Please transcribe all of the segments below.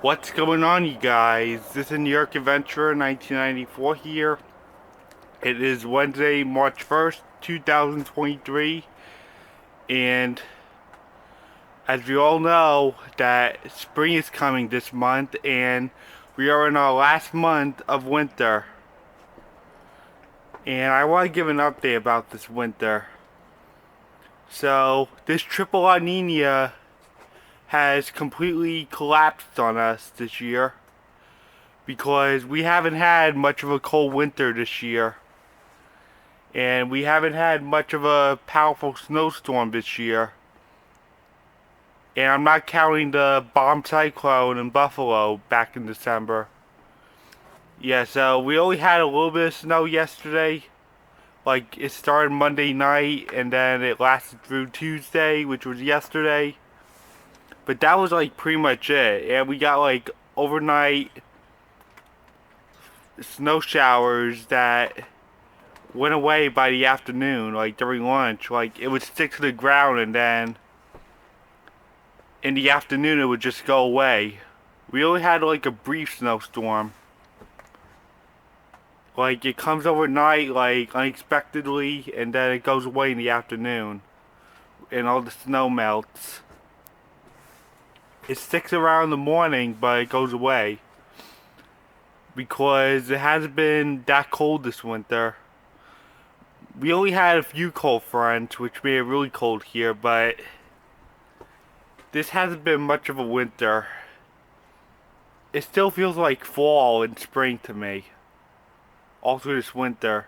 What's going on, you guys? This is New York Adventurer 1994 here. It is Wednesday, March 1st, 2023, and as we all know, that spring is coming this month, and we are in our last month of winter. And I want to give an update about this winter. So, this triple La Nina has completely collapsed on us this year, because we haven't had much of a cold winter this year. And we haven't had much of a powerful snowstorm this year. And I'm not counting the bomb cyclone in Buffalo back in December. Yeah, so we only had a little bit of snow yesterday. Like, it started Monday night and then it lasted through Tuesday, which was yesterday. But that was like pretty much it. And we got like overnight snow showers that went away by the afternoon, like during lunch. Like, it would stick to the ground and then in the afternoon it would just go away. We only had like a brief snowstorm. Like, it comes overnight, like unexpectedly, and then it goes away in the afternoon and all the snow melts. It sticks around in the morning, but it goes away because it hasn't been that cold this winter. We only had a few cold fronts, which made it really cold here, but this hasn't been much of a winter. It still feels like fall and spring to me, all through this winter.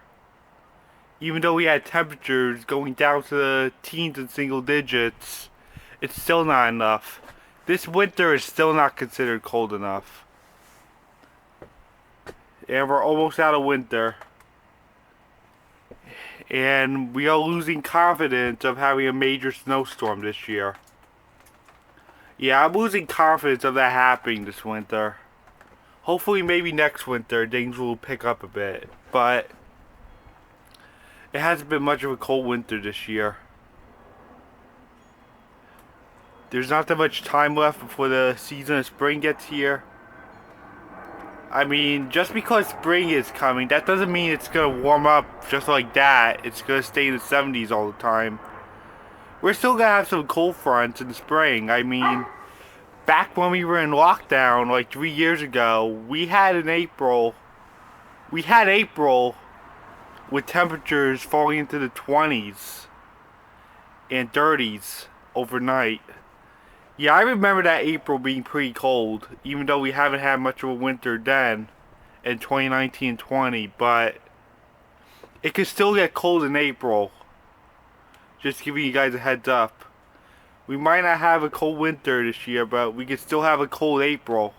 Even though we had temperatures going down to the teens and single digits, it's still not enough. This winter is still not considered cold enough. And we're almost out of winter. And we are losing confidence of having a major snowstorm this year. Yeah, I'm losing confidence of that happening this winter. Hopefully maybe next winter things will pick up a bit, but it hasn't been much of a cold winter this year. There's not that much time left before the season of spring gets here. I mean, just because spring is coming, that doesn't mean it's gonna warm up just like that. It's gonna stay in the 70s all the time. We're still gonna have some cold fronts in spring. I mean, back when we were in lockdown like 3 years ago, we had April with temperatures falling into the 20s and 30s overnight. Yeah, I remember that April being pretty cold, even though we haven't had much of a winter then in 2019 and 20, but it could still get cold in April. Just giving you guys a heads up. We might not have a cold winter this year, but we could still have a cold April,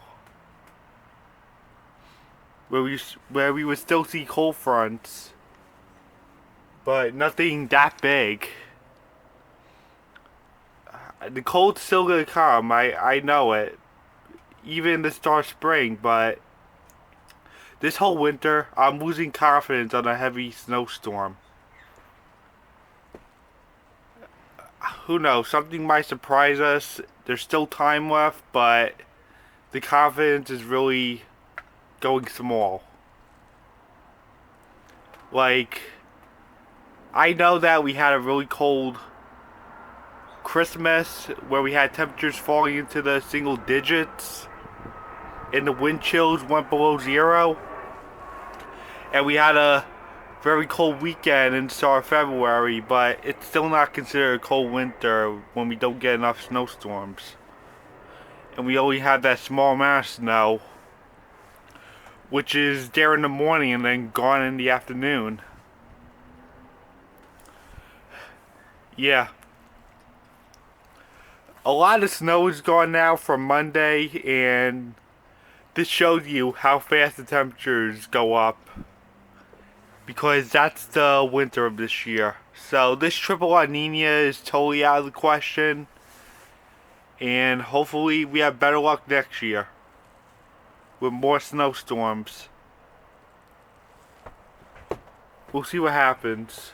where we would still see cold fronts, but nothing that big. The cold's still gonna come, I know it, even in the start of spring, but this whole winter, I'm losing confidence on a heavy snowstorm. Who knows, something might surprise us. There's still time left, but the confidence is really going small. Like, I know that we had a really cold Christmas where we had temperatures falling into the single digits and the wind chills went below zero, and we had a very cold weekend in start of February, but it's still not considered a cold winter when we don't get enough snowstorms. And we only had that small amount of snow, which is there in the morning and then gone in the afternoon. Yeah. A lot of snow is gone now from Monday, and this shows you how fast the temperatures go up, because that's the winter of this year. So this triple La Nina is totally out of the question, and hopefully we have better luck next year with more snowstorms. We'll see what happens.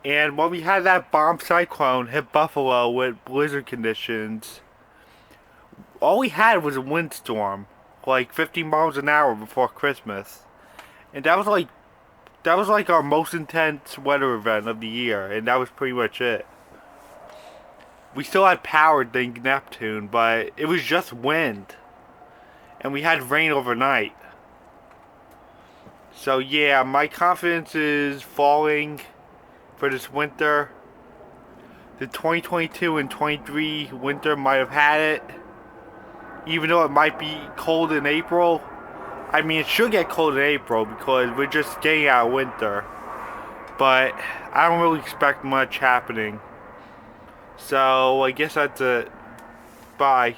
And when we had that bomb cyclone hit Buffalo with blizzard conditions, all we had was a windstorm, like 50 miles an hour before Christmas, and that was like our most intense weather event of the year, and that was pretty much it. We still had power than Neptune, but it was just wind, and we had rain overnight. So yeah, my confidence is falling for this winter. The 2022 and 23 winter might have had it. Even though it might be cold in April. I mean, it should get cold in April because we're just getting out of winter. But I don't really expect much happening. So I guess that's it. Bye.